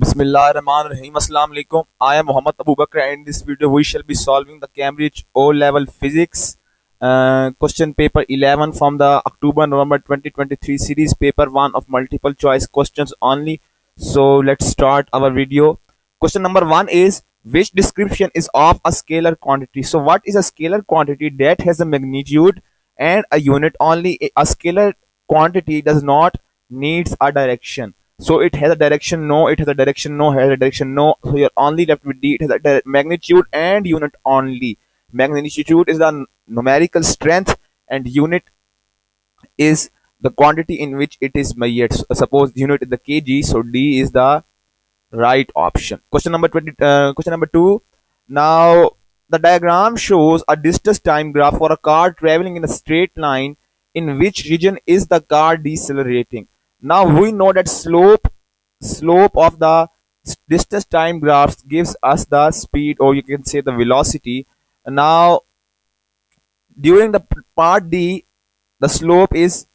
Bismillahirrahmanirrahim. Assalamu alaikum. I am Muhammad Abu Bakr, and in this video we shall be solving the Cambridge O-Level Physics question paper 11 from the October-November 2023 series, paper 1 of multiple choice questions only. So let's start our video. Question number 1 is, which description is of a scalar quantity? So what is a scalar quantity? That has a magnitude and a unit only. A scalar quantity does not needs a direction. So it has a direction, no, it has a direction, no, has a direction, no. So you're only left with D. It has a magnitude and unit only. Magnitude is the numerical strength, and unit is the quantity in which it is measured. So suppose unit is the kg, so D is the right option. Question number 20. Question number 2. Now the diagram shows a distance time graph for a car traveling in a straight line. In which region is the car decelerating? Now we know that slope of the distance time graphs gives us the speed, or you can say the velocity. Now during the part D, the slope is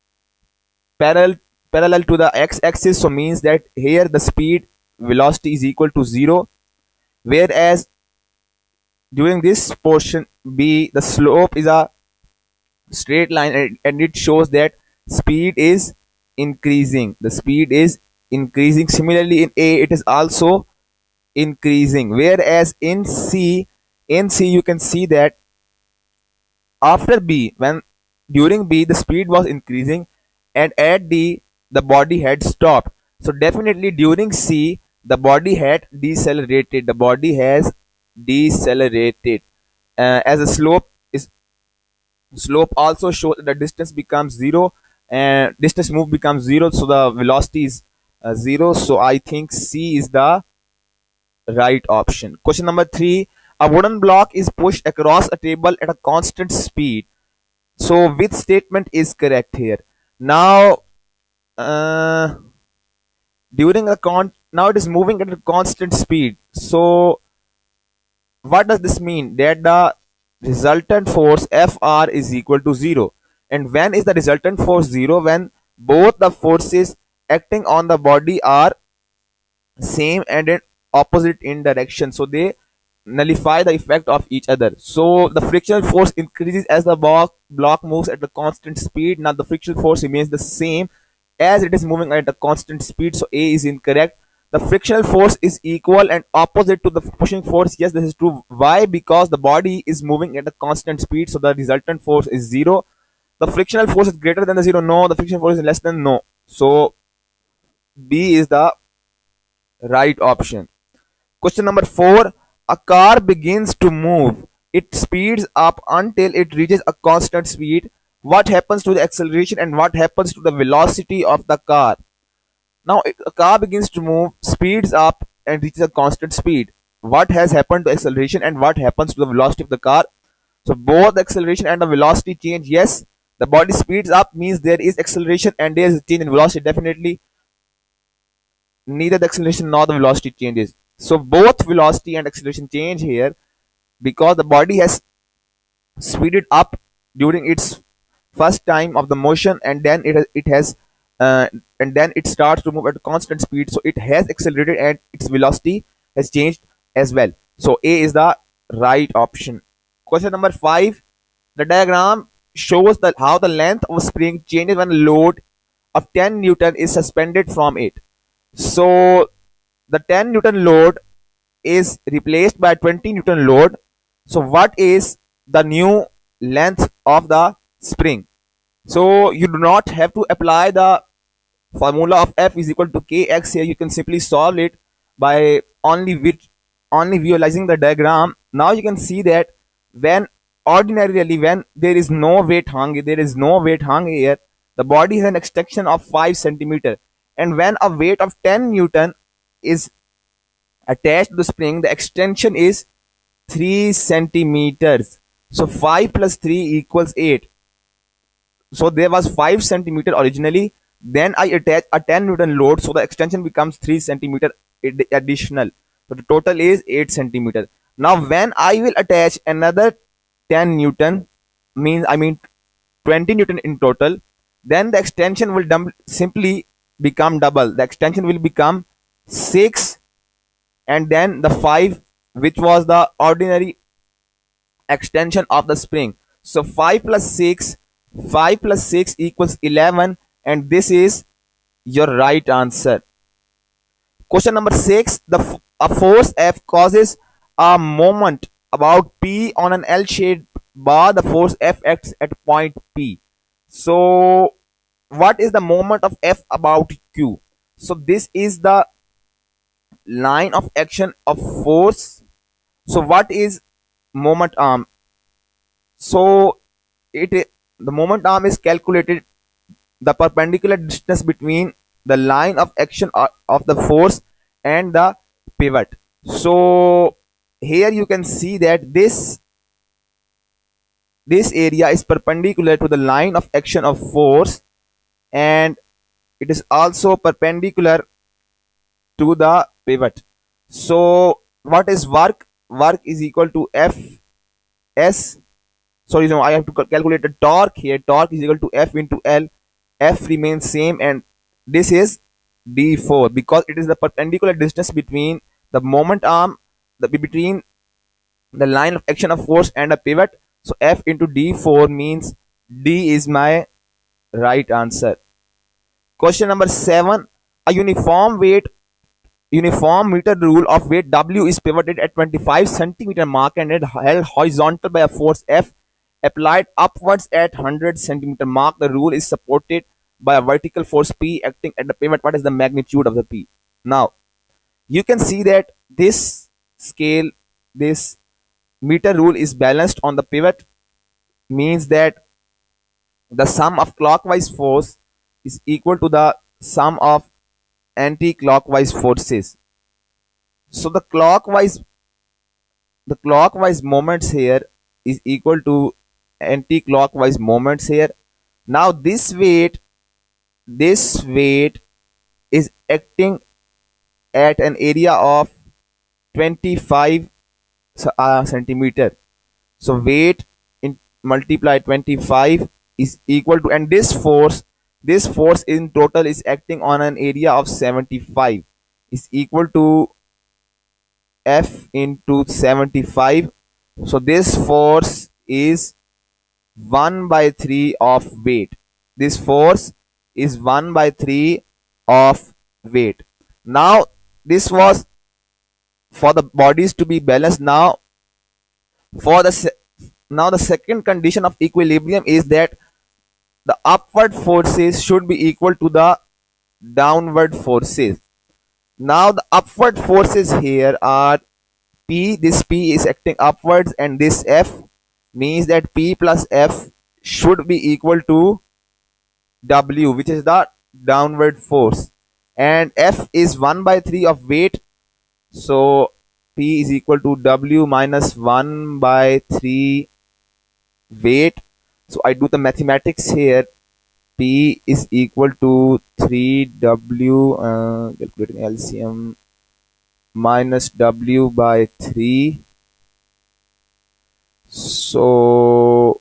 parallel parallel to the x-axis, so means that here the speed velocity is equal to 0, whereas during this portion B, the slope is a straight line, and it shows that speed is increasing. The speed is increasing. Similarly in A, it is also increasing, whereas in C you can see that after B, when during B the speed was increasing, and at D the body had stopped. So definitely during C the body had decelerated. The body has decelerated. As a slope also shows that the distance becomes 0, and distance move becomes 0, so the velocity is 0. So I think C is the right option. Question number 3. A wooden block is pushed across a table at a constant speed. So which statement is correct here? Now uh, during a now it is moving at a constant speed. So what does this mean? That the resultant force Fr is equal to 0. And when is the resultant force 0? When both the forces acting on the body are same and in opposite in direction. So they nullify the effect of each other. So the frictional force increases as the block moves at a constant speed. Now the frictional force remains the same as it is moving at a constant speed. So A is incorrect. The frictional force is equal and opposite to the pushing force. Yes, this is true. Why? Because the body is moving at a constant speed, so the resultant force is 0. The frictional force is greater than the 0. No. The frictional force is less than. No. So B is the right option. Question number 4. A car begins to move. It speeds up until it reaches a constant speed. What happens to the acceleration and what happens to the velocity of the car? Now a car begins to move, speeds up and reaches a constant speed. What has happened to acceleration and what happens to the velocity of the car? So both the acceleration and the velocity change. Yes, the body speeds up means there is acceleration and there is a change in velocity. Definitely neither the acceleration nor the velocity changes. So both velocity and acceleration change here because the body has speeded up during its first time of the motion, and then it has and then it starts to move at a constant speed, so it has accelerated and its velocity has changed as well. So A is the right option. Question number 5. The diagram shows that how the length of a spring changes when a load of 10 Newton is suspended from it. So the 10 Newton load is replaced by 20 Newton load. So what is the new length of the spring? So you do not have to apply the formula of F is equal to kx here. You can simply solve it by only visualizing the diagram. Now you can see that when ordinarily when there is no weight hung here, the body has an extension of 5 centimeter, and when a weight of 10 Newton is attached to the spring, the extension is 3 centimeters. So 5 plus 3 equals 8. So there was 5 centimeter originally, then I attach a 10 Newton load, so the extension becomes 3 centimeter additional. So the total is 8 centimeter. Now when I will attach another 10 Newton, I mean 20 Newton in total, then the extension will simply become double. The extension will become 6 and then the 5, which was the ordinary extension of the spring. So 5 plus 6 equals 11, and this is your right answer. Question number 6. A force F causes a moment about P on an L-shaped bar. The force F acts at point P. So what is the moment of F about Q? So this is the line of action of force. So what is moment arm? So the moment arm is calculated the perpendicular distance between the line of action of the force and the pivot. So here you can see that this area is perpendicular to the line of action of force, and it is also perpendicular to the pivot. So what is work? Work is equal to F S. Sorry, no, I have to calculate the torque here. Torque is equal to F into L. F remains same, and this is D4 because it is the perpendicular distance between the moment arm, between the line of action of force and a pivot. So F into D4 means D is my right answer. Question number 7. A uniform meter rule of weight W is pivoted at 25 centimeter mark and held horizontal by a force F applied upwards at 100 centimeter mark. The rule is supported by a vertical force P acting at the pivot. What is the magnitude of the P? Now you can see that this scale, this meter rule is balanced on the pivot, means that the sum of clockwise force is equal to the sum of anti-clockwise forces. So the clockwise moments here is equal to anti-clockwise moments here. Now this weight is acting at an area of 25 centimeter. So weight in multiply 25 is equal to, and this force in total is acting on an area of 75, is equal to F into 75. So this force is 1 by 3 of weight. This force is 1 by 3 of weight. Now this was for the bodies to be balanced. Now for the the second condition of equilibrium is that the upward forces should be equal to the downward forces. Now the upward forces here are P. This P is acting upwards, and this F means that P plus F should be equal to W, which is the downward force, and F is 1 by 3 of weight. So P is equal to W minus 1 by 3 weight. So I do the mathematics here. P is equal to 3W, calculating LCM, minus W by 3. So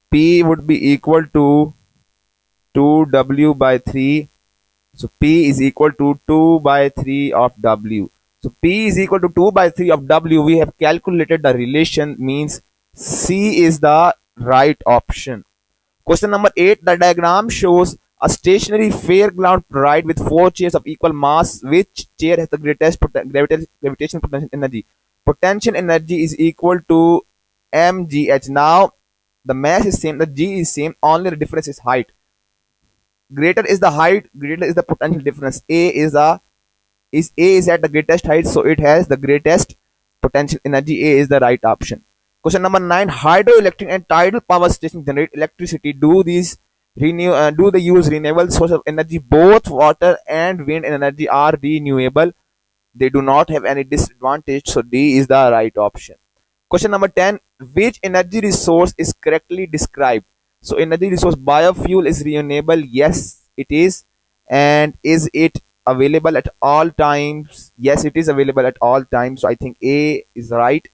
P would be equal to 2W by 3. So P is equal to 2 by 3 of W. So P is equal to 2 by 3 of W. We have calculated the relation, means C is the right option. Question number 8. The diagram shows a stationary fairground ride with 4 chairs of equal mass. Which chair has the greatest gravitational potential energy? Potential energy is equal to mgh. Now the mass is same, the g is same, only the difference is height. Greater is the height, greater is the potential difference. A is at the greatest height, so it has the greatest potential energy. A is the right option. Question number 9. Hydroelectric and tidal power stations generate electricity. Do they use renewable source of energy? Both water and wind energy are renewable. They do not have any disadvantage, so D is the right option. Question number 10. Which energy resource is correctly described? So energy resource, biofuel is renewable. Yes, it is. And is it available at all times? Yes, it is available at all times. So I think A is right.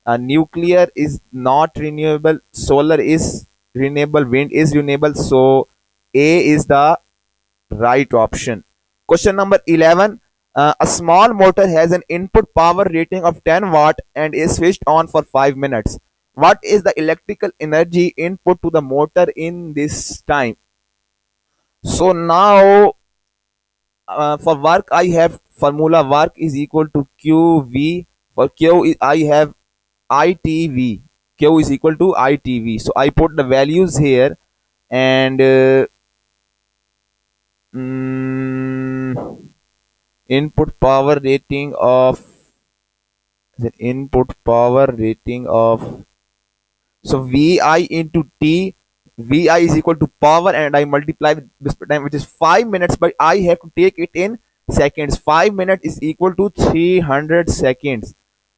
Nuclear is not renewable. Solar is renewable. Wind is renewable. So A is the right option. Question number 11. A small motor has an input power rating of 10 watt and is switched on for 5 minutes. What is the electrical energy input to the motor in this time? So now for work I have formula work is equal to QV. For I have ITV. Q is equal to ITV. So I put the values here and mm, input power rating of the input power rating of, so Vi into T, Vi is equal to power and I multiply with this time which is 5 minutes, but I have to take it in seconds. 5 minutes is equal to 300 seconds.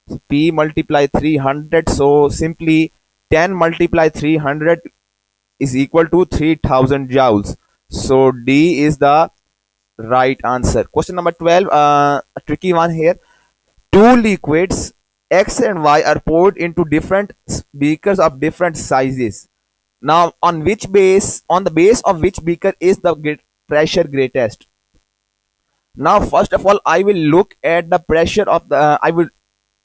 So P multiply 300, so simply 10 multiply 300 is equal to 3000 joules. So D is the right answer. Question number 12, a tricky one here. Two liquids X and Y are poured into different beakers of different sizes. Now, on the base of which beaker is the pressure greatest? Now, first of all, I will look at the pressure of the. I will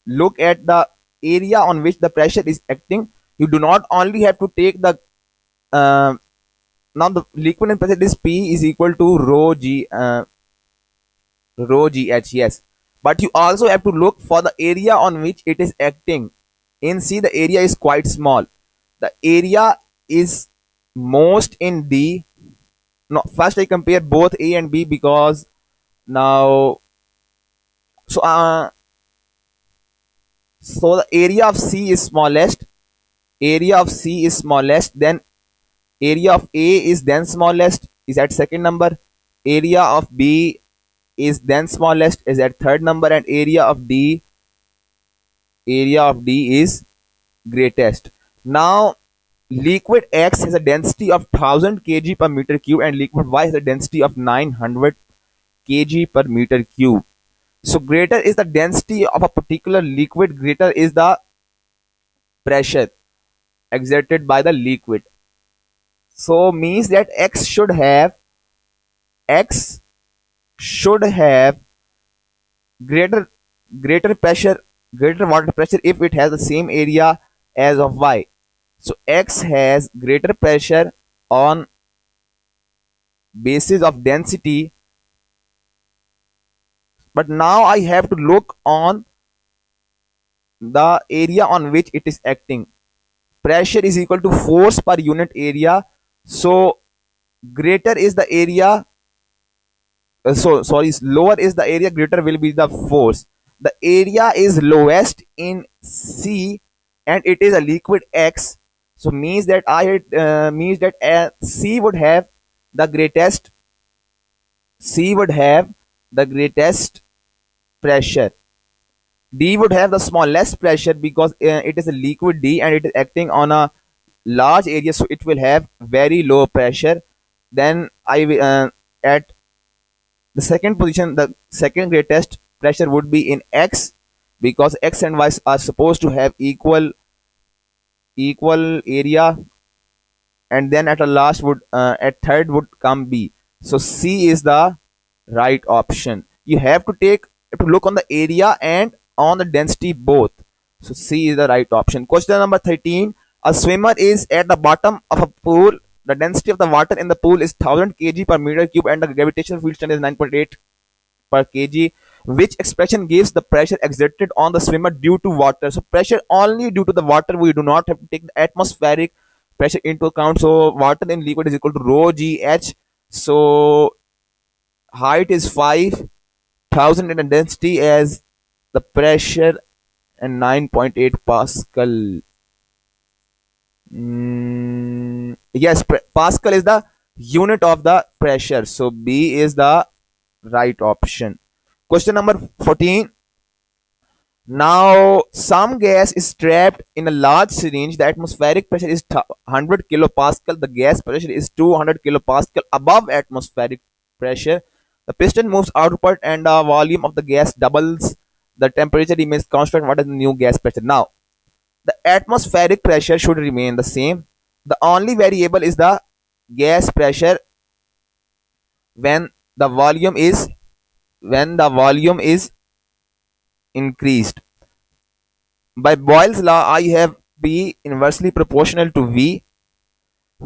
look at the area on which the pressure is acting. You do not only have to take the uh, now the liquid and pressure is P is equal to rho gh, yes, but you also have to look for the area on which it is acting. In C the area is quite small, the area is most in D. No, first I compare both A and B because now so so the area of C is smallest, area of C is smallest, then area of A is then smallest, is at second number, area of B is then smallest, is at third number, and area of D is greatest. Now liquid X has a density of 1000 kg per meter cube and liquid Y has a density of 900 kg per meter cube. So greater is the density of a particular liquid, greater is the pressure exerted by the liquid. So means that X should have greater greater pressure, greater water pressure if it has the same area as of Y. So X has greater pressure on basis of density, but now I have to look on the area on which it is acting. Pressure is equal to force per unit area. So greater is the area, lower is the area, greater will be the force. The area is lowest in C and it is a liquid X. So means that C would have the greatest, C would have the greatest pressure. D would have the smallest pressure because it is a liquid D and it is acting on a large area, so it will have very low pressure. Then I will at the second position, the second greatest pressure would be in X because X and Y are supposed to have equal area, and then at the last would at third would come B. So C is the right option. You have to look on the area and on the density both. So C is the right option. Question number 13. A swimmer is at the bottom of a pool. The density of the water in the pool is 1000 kg per meter cube and the gravitational field strength is 9.8 per kg. Which expression gives the pressure exerted on the swimmer due to water? So pressure only due to the water. We do not have to take the atmospheric pressure into account. So water in liquid is equal to rho gh. So height is 5000 and the density as the pressure and 9.8 Pascal. Yes, Pascal is the unit of the pressure. So B is the right option. Question number 14. Now some gas is trapped in a large syringe. The atmospheric pressure is 100 kilopascal. The gas pressure is 200 kilopascal above atmospheric pressure. The piston moves outward and the volume of the gas doubles. The temperature remains constant. What is the new gas pressure? Now the atmospheric pressure should remain the same. The only variable is the gas pressure when the volume is when the volume is increased. By Boyle's law, I have P inversely proportional to V.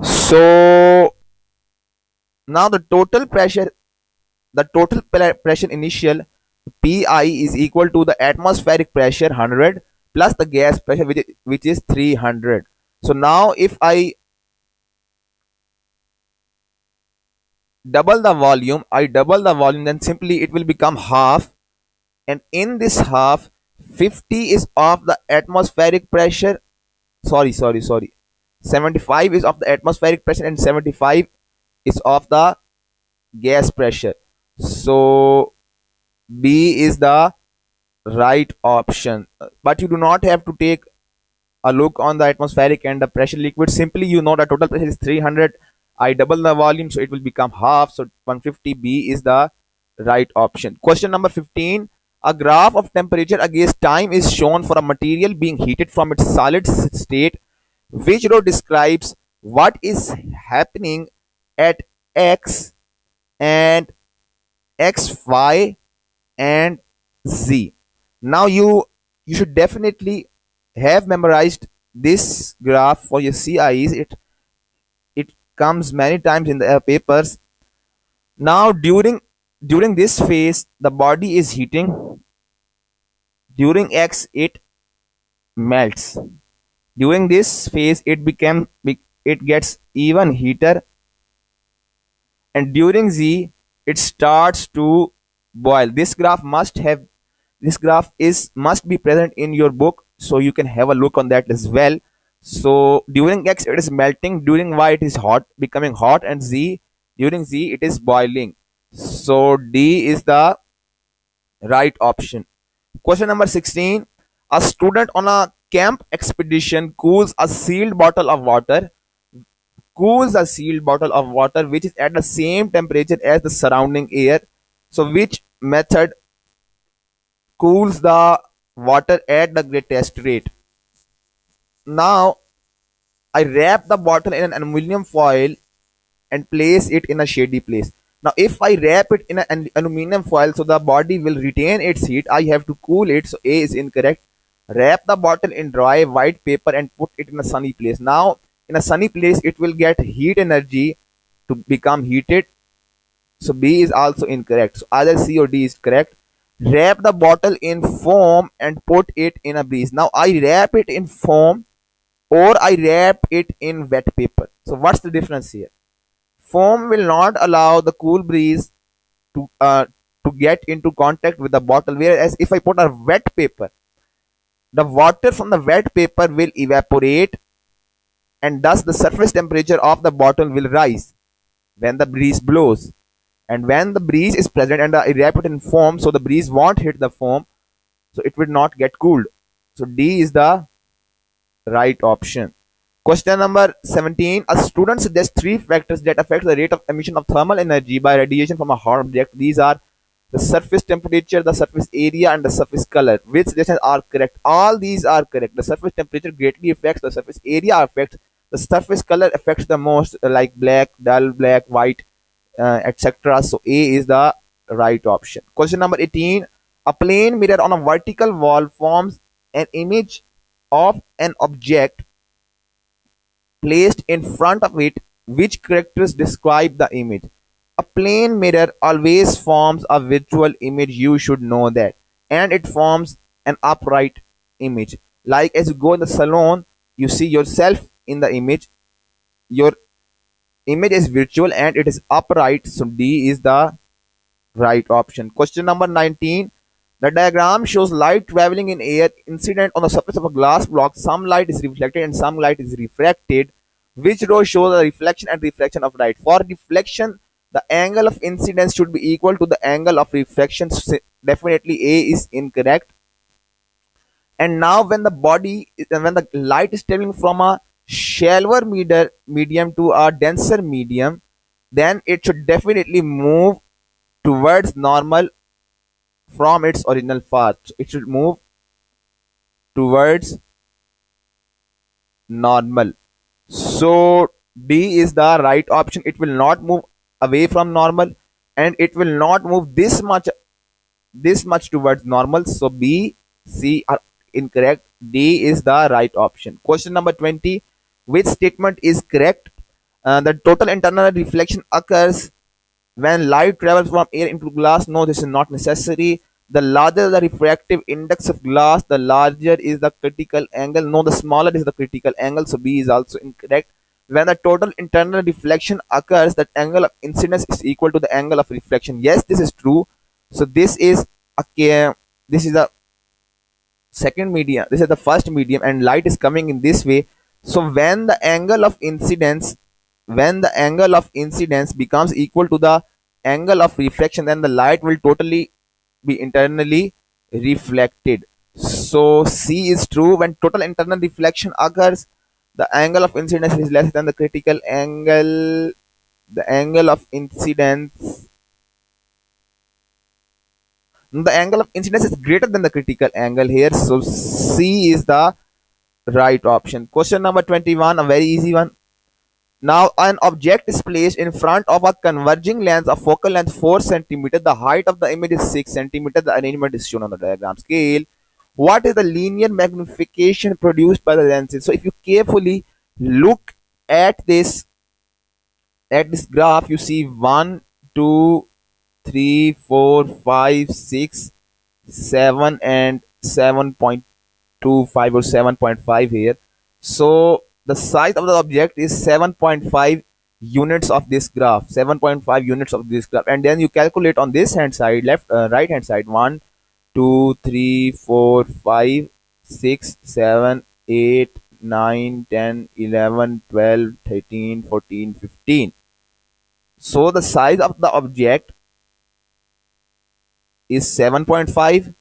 So now the total pressure initial Pi is equal to the atmospheric pressure 100 plus the gas pressure which is 300. So now if I double the volume, then simply it will become half, and in this half 50 is of the atmospheric pressure. Sorry, 75 is of the atmospheric pressure and 75 is of the gas pressure. So B is the right option. But you do not have to take a look on the atmospheric and the pressure liquid. Simply you know the total pressure is 300. I double the volume, so it will become half. So 150. B is the right option. Question number 15. A graph of temperature against time is shown for a material being heated from its solid state. Which row describes what is happening at x and x, y, and z? Now you should definitely have memorized this graph for your CIEs. It comes many times in the papers. Now during this phase the body is heating. During x it melts. During this phase it gets even heater, and during z it starts to boil. This graph must be present in your book, so you can have a look on that as well. So during x it is melting, during y it is hot, becoming hot, and during z it is boiling. So D is the right option. Question number 16. A student on a camp expedition cools a sealed bottle of water which is at the same temperature as the surrounding air. So which method cools the water at the greatest rate? Now I wrap the bottle in an aluminum foil and place it in a shady place. Now if I wrap it in an aluminum foil, so the body will retain its heat, I have to cool it, so A is incorrect. Wrap the bottle in dry white paper and put it in a sunny place. Now in a sunny place it will get heat energy to become heated, so B is also incorrect. So either C or D is correct. Wrap the bottle in foam and put it in a breeze. Now I wrap it in foam or I wrap it in wet paper. So what's the difference here? Foam will not allow the cool breeze to uh, to get into contact with the bottle, whereas if I put a wet paper, the water from the wet paper will evaporate, and thus the surface temperature of the bottle will rise when the breeze blows. And when the breeze is present and I wrap it in foam, so the breeze won't hit the foam, so it will not get cooled. So D is the right option. Question number 17. A student suggests three factors that affect the rate of emission of thermal energy by radiation from a hot object. These are the surface temperature, the surface area, and the surface color. Which suggestions are correct? All these are correct. The surface temperature greatly affects, the surface area affects, the surface color affects the most, like black, dull black, white, etc. So A is the right option. Question number 18. A plane mirror on a vertical wall forms an image of an object placed in front of it. Which characters describe the image? A plane mirror always forms a virtual image, you should know that, and it forms an upright image. Like as you go in the salon, you see yourself in the image. Your image is virtual and it is upright, so D is the right option. Question number 19. The diagram shows light traveling in air incident on the surface of a glass block. Some light is reflected and some light is refracted. Which row shows the reflection and refraction of light? For reflection, the angle of incidence should be equal to the angle of reflection. Definitely A is incorrect. And now when the light is traveling from a shallower medium to a denser medium, then it should definitely move towards normal from its original path. So it should move towards normal. So D is the right option. It will not move away from normal, and it will not move this much this much towards normal. So B, C are incorrect. D is the right option. Question number 20. Which statement is correct? The total internal reflection occurs when light travels from air into glass. No, this is not necessary. The larger the refractive index of glass, the larger is the critical angle. No, the smaller is the critical angle. So B is also incorrect. When the total internal reflection occurs, that angle of incidence is equal to the angle of reflection. Yes, this is true. So this is this is the second medium. This is the first medium, and light is coming in this way. So when the angle of incidence becomes equal to the angle of reflection, then the light will totally be internally reflected. So C is true. When total internal reflection occurs, the angle of incidence is less than the critical angle. The angle of incidence the angle of incidence is greater than the critical angle here. So C is the right option. Question number 21, a very easy one. Now an object is placed in front of a converging lens of focal length 4 cm. The height of the image is 6 cm. The arrangement is shown on the diagram scale. What is the linear magnification produced by the lenses? So if you carefully look at this graph, you see 1, 2, 3, 4, 5, 6, 7 and 7.25 or 7.5 here. So the size of the object is 7.5 units of this graph, 7.5 units of this graph, and then you calculate on this hand side, right hand side, 1, 2, 3, 4, 5, 6, 7, 8, 9, 10, 11, 12, 13, 14, 15. So the size of the object is 7.5,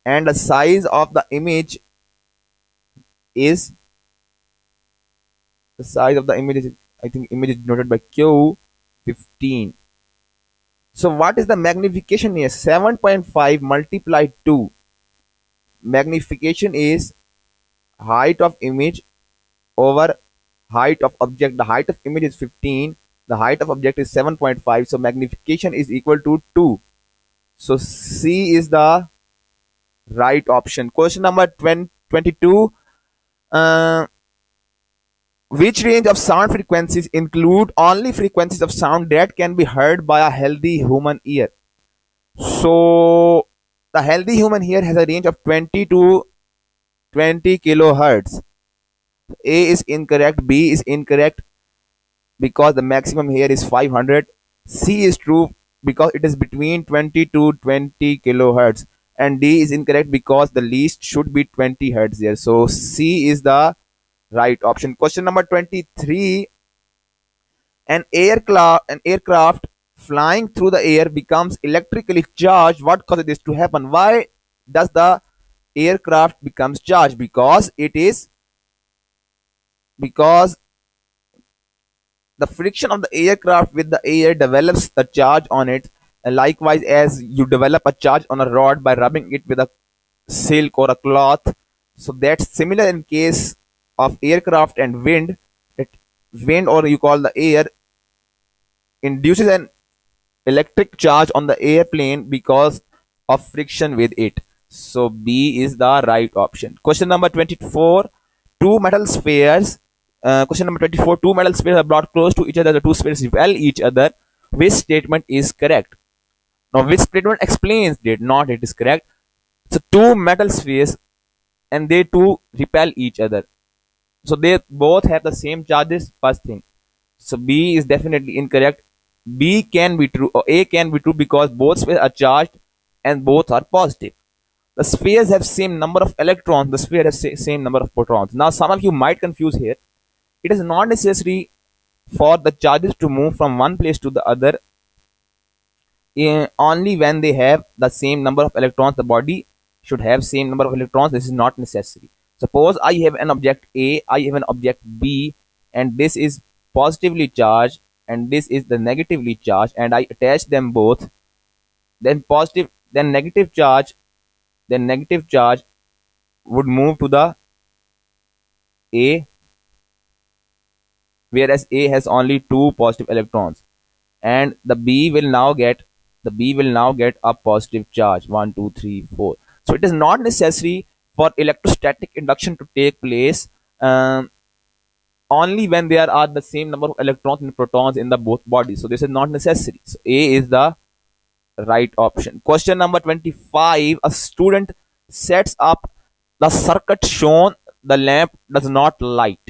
and the size of the image is I think image is denoted by Q 15. So what is the magnification here? 7.5 multiplied 2. Magnification is height of image over height of object. The height of image is 15. The height of object is 7.5. So magnification is equal to 2. So C is the right option. Question number 22. Which range of sound frequencies include only frequencies of sound that can be heard by a healthy human ear? So the healthy human ear has a range of 20 to 20 kilohertz. A is incorrect. B is incorrect because the maximum here is 500. C is true because it is between 20 to 20 kilohertz, and D is incorrect because the least should be 20 hertz here. So C is the right option. Question number 23. An aircraft flying through the air becomes electrically charged. What causes this to happen? Why does the aircraft becomes charged? Because the friction of the aircraft with the air develops the charge on it, and likewise as you develop a charge on a rod by rubbing it with a silk or a cloth. So that's similar in case of aircraft and wind. It wind, or you call the air, induces an electric charge on the airplane because of friction with it. So B is the right option. Question number 24. Two metal spheres. Question number 24. Two metal spheres are brought close to each other. The two spheres repel each other. Which statement is correct? Now, which statement explains it? Not it is correct. So two metal spheres and they two repel each other. So they both have the same charges. First thing. So B is definitely incorrect. B can be true or A can be true because both spheres are charged and both are positive. The spheres have same number of electrons. The sphere has same number of protons. Now some of you might confuse here. It is not necessary for the charges to move from one place to the other. Only when they have the same number of electrons. The body should have same number of electrons. This is not necessary. Suppose I have an object A, I have an object B, and this is positively charged and this is the negatively charged, and I attach them both. Then negative charge would move to the A, whereas A has only two positive electrons, and the B will now get the B will now get a positive charge, 1 2 3 4. So it is not necessary for electrostatic induction to take place only when there are the same number of electrons and protons in the both bodies. So this is not necessary. So A is the right option. Question number 25. A student sets up the circuit shown. The lamp does not light.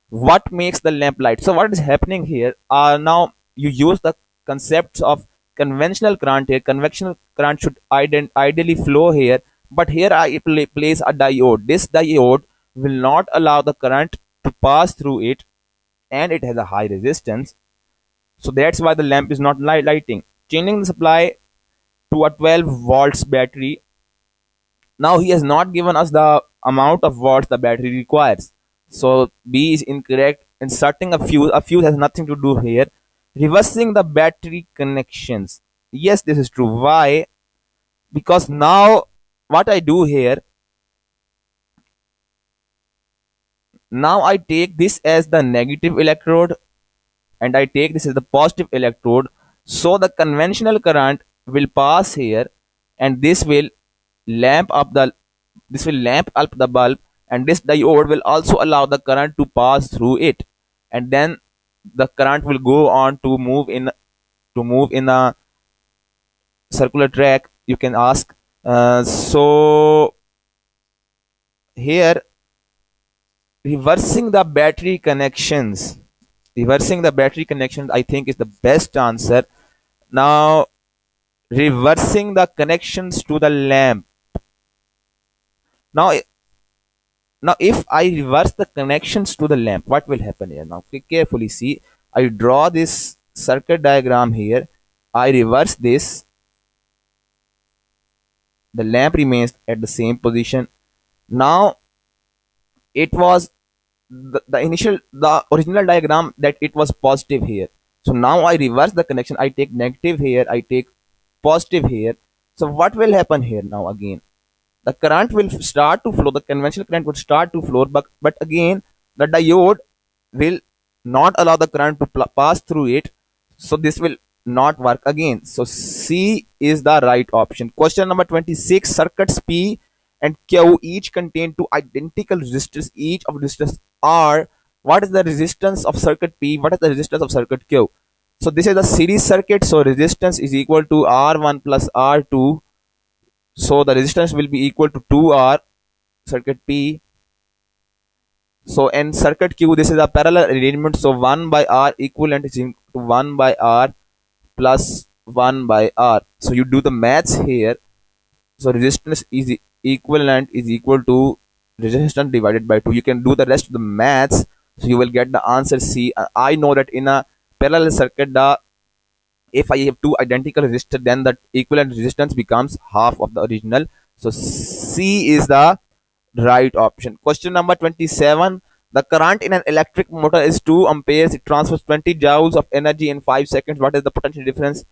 What makes the lamp light? So what is happening here? Now you use the concepts of conventional current here. Conventional current should ideally flow here, but here I place a diode. This diode will not allow the current to pass through it, and it has a high resistance. So that's why the lamp is not lighting. Changing the supply to a 12 volts battery. Now he has not given us the amount of watts the battery requires. So B is incorrect. Inserting a fuse has nothing to do here. Reversing the battery connections. Yes, this is true. Why? Because now what I do here, now I take this as the negative electrode and I take this as the positive electrode. So the conventional current will pass here, and this will lamp up the bulb, and this diode will also allow the current to pass through it, and then the current will go on to move in a circular track, you can ask. So here, reversing the battery connections, I think is the best answer. Now reversing the connections to the lamp. Now if I reverse the connections to the lamp, what will happen here? Now carefully see, I draw this circuit diagram here, I reverse this, the lamp remains at the same position. Now it was the original diagram that it was positive here. So now I reverse the connection, I take negative here, I take positive here. So what will happen here now again? The current will start to flow, the conventional current would start to flow, but again the diode will not allow the current to pass through it. So this will not work again. So C is the right option. Question number 26. Circuits P and Q each contain two identical resistors, each of resistors R. What is the resistance of circuit P? What is the resistance of circuit Q? So this is a series circuit, so resistance is equal to R1 plus R2. So the resistance will be equal to 2R, circuit P. So in circuit Q, this is a parallel arrangement, so 1 by R equivalent is equal to 1 by R plus 1 by R. So you do the maths here. So resistance is equivalent is equal to resistance divided by 2. You can do the rest of the maths, so you will get the answer C. I know that in a parallel circuit, if I have two identical resistors, then the equivalent resistance becomes half of the original. So C is the right option. Question number 27. The current in an electric motor is 2 amperes. It transfers 20 joules of energy in 5 seconds. What is the potential difference?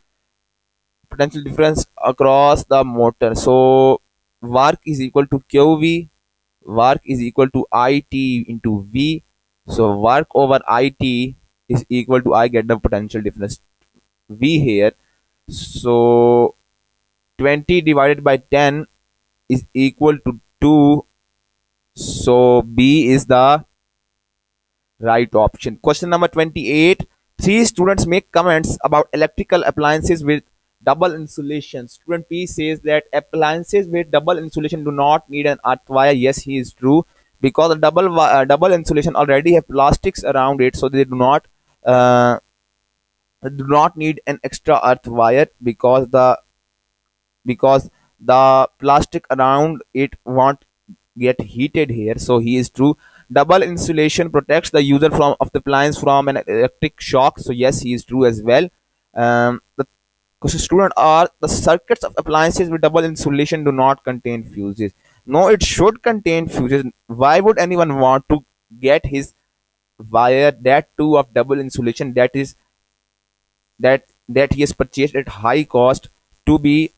Potential difference across the motor. So work is equal to QV. Work is equal to IT into V. So work over IT is equal to, I get the potential difference V here. So 20 divided by 10 is equal to 2. So B is the right option. Question number 28. 3 students make comments about electrical appliances with double insulation. Student P says that appliances with double insulation do not need an earth wire. Yes, he is true, because the double insulation already have plastics around it, so they do not need an extra earth wire, because the plastic around it won't get heated here. So he is true. Double insulation protects the user of the appliance from an electric shock. So yes, he is true as well. The question student are, the circuits of appliances with double insulation do not contain fuses. No, it should contain fuses. Why would anyone want to get his wire, that too of double insulation, that he has purchased at high cost, to be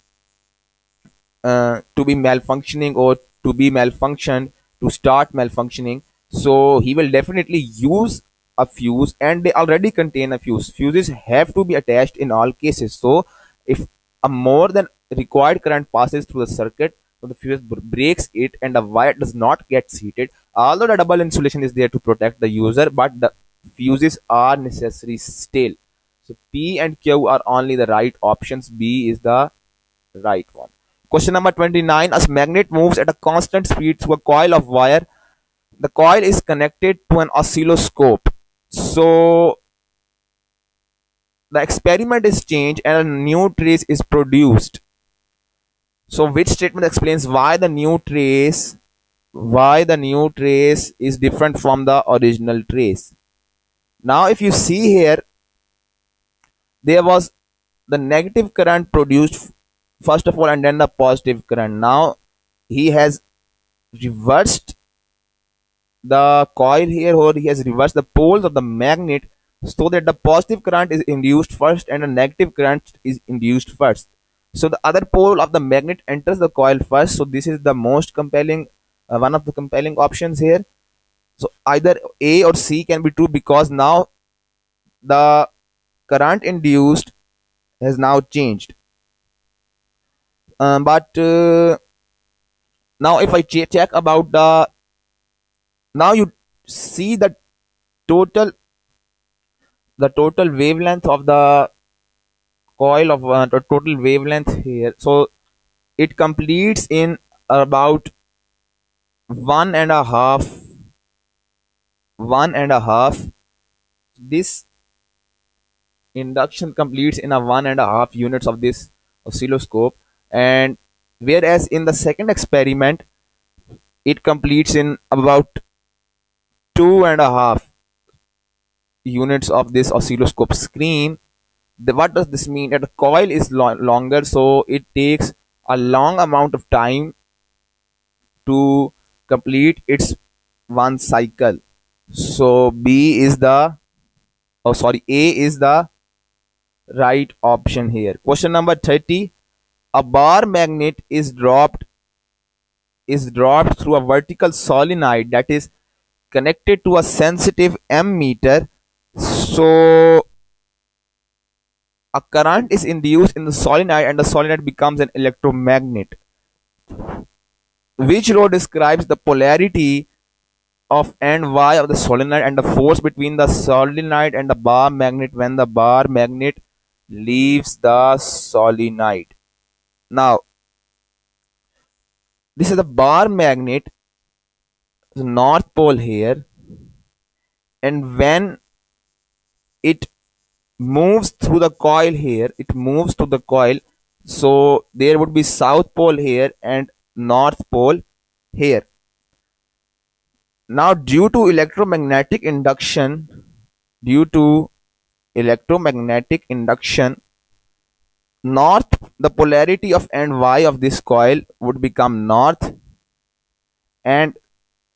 malfunctioning, or to be malfunctioned, to start malfunctioning? So he will definitely use a fuse, and they already contain a fuse. Fuses have to be attached in all cases. So if a more than required current passes through the circuit, so the fuse breaks it and the wire does not get heated. Although the double insulation is there to protect the user, but the fuses are necessary still. So P and Q are only the right options. B is the right one. Question number 29. As magnet moves at a constant speed through a coil of wire, the coil is connected to an oscilloscope. So the experiment is changed and a new trace is produced. So which statement explains why the new trace is different from the original trace? Now if you see here, there was the negative current produced first of all and then the positive current. Now he has reversed the coil here, or he has reversed the poles of the magnet so that the positive current is induced first and the negative current is induced first. So the other pole of the magnet enters the coil first. So this is the most compelling, one of the compelling options here. So either A or C can be true, because now the current induced has now changed. But now if I check about now you see total the total wavelength of the coil of the total wavelength here. So it completes in about one and a half. This induction completes in a 1.5 units of this oscilloscope, and whereas in the second experiment it completes in about 2.5 units of this oscilloscope screen. What does this mean? That the coil is longer, so it takes a long amount of time to complete its one cycle. So B is the, oh sorry, A is the right option here. Question number 30. A bar magnet is dropped through a vertical solenoid that is connected to a sensitive ammeter. So a current is induced in the solenoid and the solenoid becomes an electromagnet. Which row describes the polarity of and Y of the solenoid and the force between the solenoid and the bar magnet when the bar magnet leaves the solenoid? Now, this is the bar magnet, the north pole here, and when it moves through the coil here, it moves to the coil, so there would be south pole here and north pole here. Now due to electromagnetic induction, north, the polarity of and Y of this coil would become north, and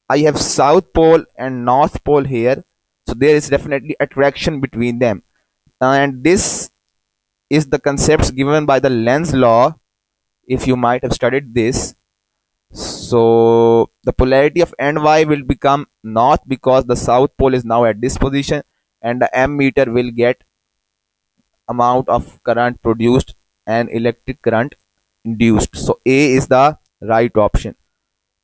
I have south pole and north pole here, so there is definitely attraction between them. And this is the concepts given by the Lenz law, if you might have studied this. So the polarity of NY will become north because the south pole is now at this position, and the ammeter will get amount of current produced and electric current induced. So A is the right option.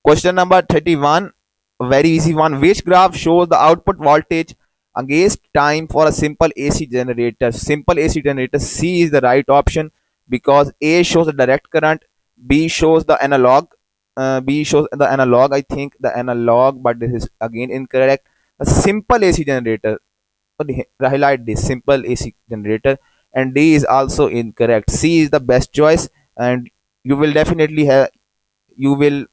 Question number 31, a very easy one. Which graph shows the output voltage against time for a simple AC generator? Simple AC generator, C is the right option because A shows the direct current, B shows the analog. I think the analog, but this is again incorrect. A simple AC generator. Highlight this, simple AC generator, and D is also incorrect. C is the best choice, and you will definitely have you will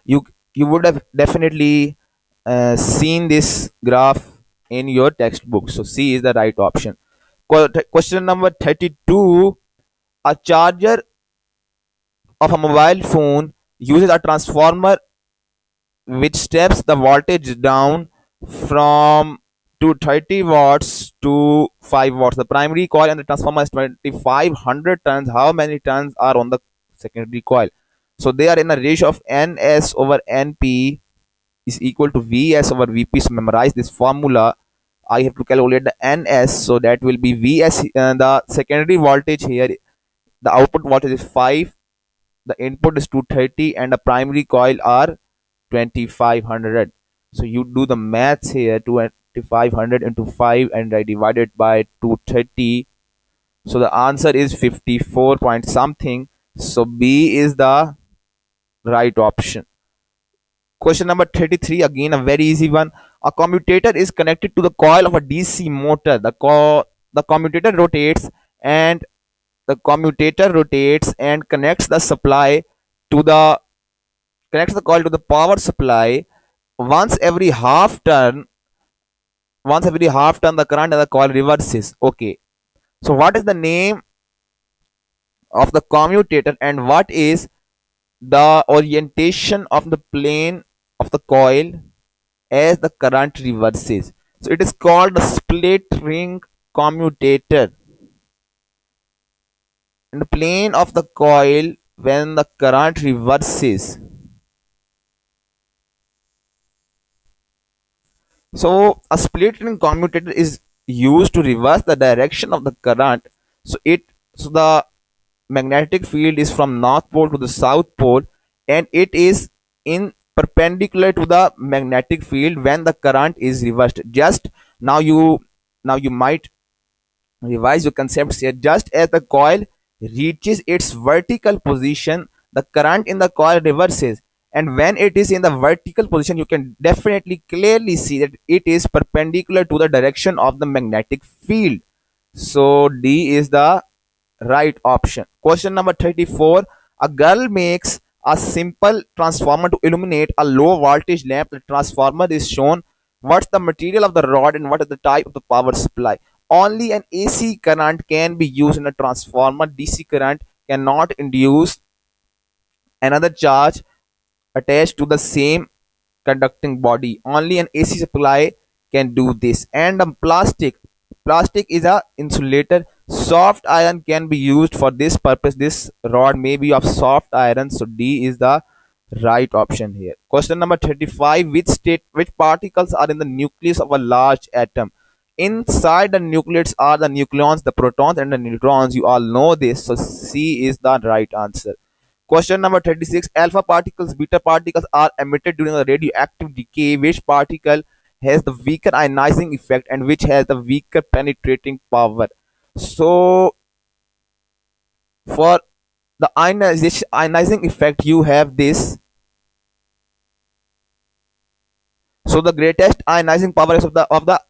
you you would have definitely seen this graph in your textbook. So C is the right option. Question number 32. A charger of a mobile phone uses a transformer which steps the voltage down from to 30 watts to 5 watts. The primary coil and the transformer is 2500 turns. How many turns are on the secondary coil? So they are in a ratio of ns over np is equal to vs over vp. So memorize this formula. I have to calculate the ns, so that will be vs, the secondary voltage here the output voltage is 5, the input is 230, and the primary coil are 2500. So you do the maths here, 2500 into 5 and I divide it by 230. So the answer is 54 point something. So B is the right option. Question number 33, again a very easy one. A commutator is connected to the coil of a DC motor. The commutator rotates and connects the supply to the connects the coil to the power supply. Once every half turn, the current in the coil reverses. Okay. So what is the name of the commutator and what is the orientation of the plane of the coil as the current reverses? So it is called the split ring commutator. In the plane of the coil when the current reverses. So a split ring commutator is used to reverse the direction of the current. So the magnetic field is from north pole to the south pole and it is in perpendicular to the magnetic field when the current is reversed. Just now you might revise your concepts here. Just as the coil reaches its vertical position, the current in the coil reverses, and when it is in the vertical position you can definitely clearly see that it is perpendicular to the direction of the magnetic field. So D is the right option. Question number 34. A girl makes a simple transformer to illuminate a low voltage lamp. The transformer is shown. What's the material of the rod and what is the type of the power supply? Only an AC current can be used in a transformer. DC current cannot induce another charge attached to the same conducting body. Only an AC supply can do this. And plastic is a insulator. Soft iron can be used for this purpose. This rod may be of soft iron. So D is the right option here. Question number 35. Which particles are in the nucleus of a large atom? Inside the nucleus are the nucleons, the protons and the neutrons. You all know this. So C is the right answer. Question number 36. Alpha particles, beta particles are emitted during a radioactive decay. Which particle has the weaker ionizing effect and which has the weaker penetrating power? So for the ionizing effect, you have this. So the greatest ionizing power is of the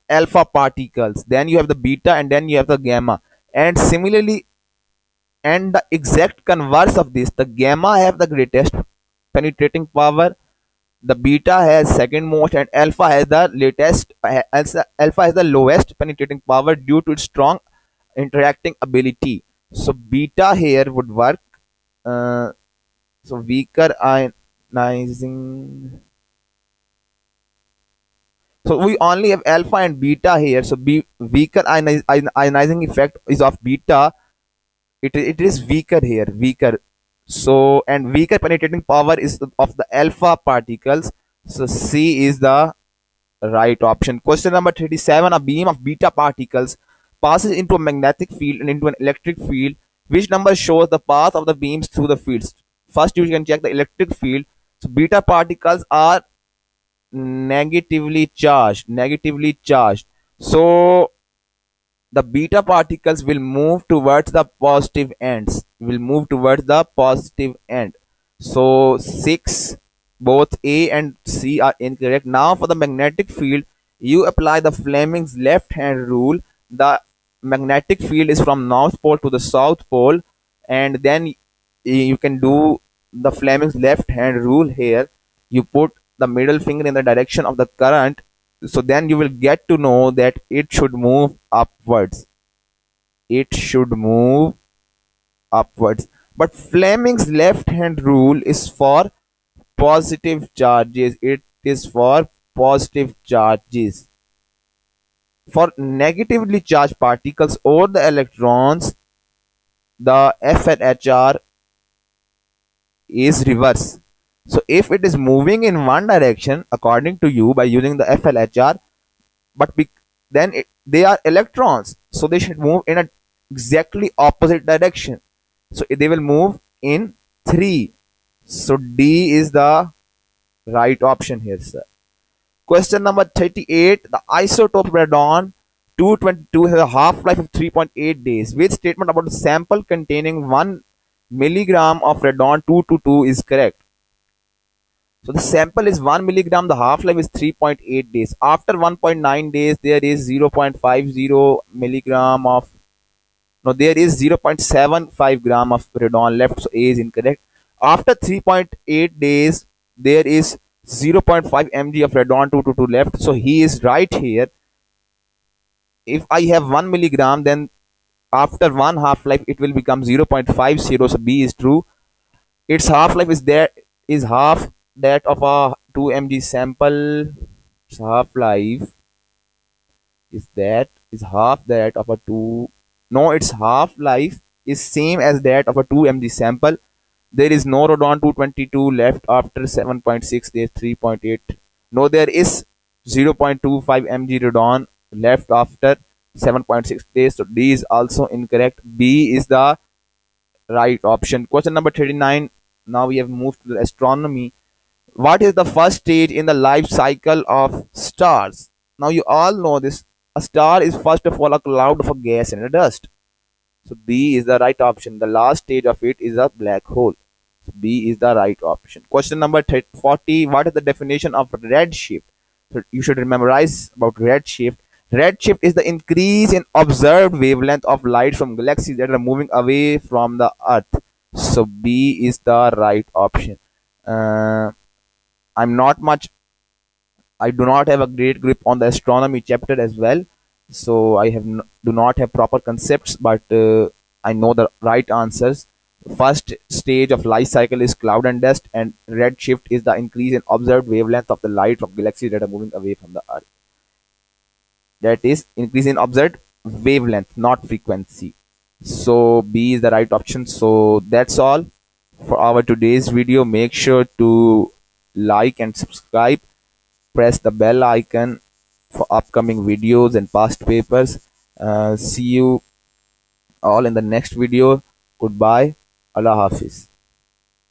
alpha particles. Then you have the beta and then you have the gamma. And similarly, and the exact converse of this, the gamma have the greatest penetrating power, the beta has second most, and alpha has the lowest penetrating power due to its strong interacting ability. So beta here would work. uh, so weaker ionizing, so we only have alpha and beta here. So weaker ionizing effect is of beta. It is weaker here, weaker. So and weaker penetrating power is of the alpha particles. So C is the right option. Question number 37. A beam of beta particles passes into a magnetic field and into an electric field. Which number shows the path of the beams through the fields? First you can check the electric field. So beta particles are negatively charged. So the beta particles will move towards the positive end. So 6, both A and C are incorrect. Now for the magnetic field, you apply the Fleming's left hand rule. The magnetic field is from north pole to the south pole, and then you can do the Fleming's left hand rule here. You put the middle finger in the direction of the current, so then you will get to know that it should move upwards. But Fleming's left hand rule is for positive charges. It is for positive charges. For negatively charged particles or the electrons, the FLHR is reverse. So if it is moving in one direction according to you by using the FLHR, but they are electrons, so they should move in a exactly opposite direction. So they will move in 3. So D is the right option here, sir. Question number 38. The isotope radon 222 has a half-life of 3.8 days. Which statement about the sample containing 1 milligram of radon 222 is correct? So the sample is 1 milligram, the half-life is 3.8 days. After 1.9 days, there is 0.50 milligram of, no, there is 0.75 gram of radon left, so A is incorrect. After 3.8 days, there is 0.5 mg of radon 222 left, so he is right here. If I have 1 milligram, then after one half-life, it will become 0.50, so B is true. Its half-life is half that of a 2 mg sample. Its half-life is half that of a 2. No, its half-life is same as that of a 2 mg sample. There is no radon 222 left after 7.6 days, 3.8. No, there is 0.25 mg radon left after 7.6 days. So D is also incorrect. B is the right option. Question number 39. Now we have moved to the astronomy. What is the first stage in the life cycle of stars? Now you all know this. A star is first of all a cloud of a gas and a dust. So B is the right option. The last stage of it is a black hole. So B is the right option. Question number 40. What is the definition of redshift? So you should memorize about redshift. Redshift is the increase in observed wavelength of light from galaxies that are moving away from the Earth. So B is the right option. Uh, I'm not much. I do not have a great grip on the astronomy chapter as well, so I do not have proper concepts, but I know the right answers. First stage of life cycle is cloud and dust, and redshift is the increase in observed wavelength of the light from galaxies that are moving away from the Earth. That is increase in observed wavelength, not frequency. So B is the right option. So that's all for our today's video. Make sure to like and subscribe. Press the bell icon for upcoming videos and past papers. See you all in the next video. Goodbye. Allah Hafiz.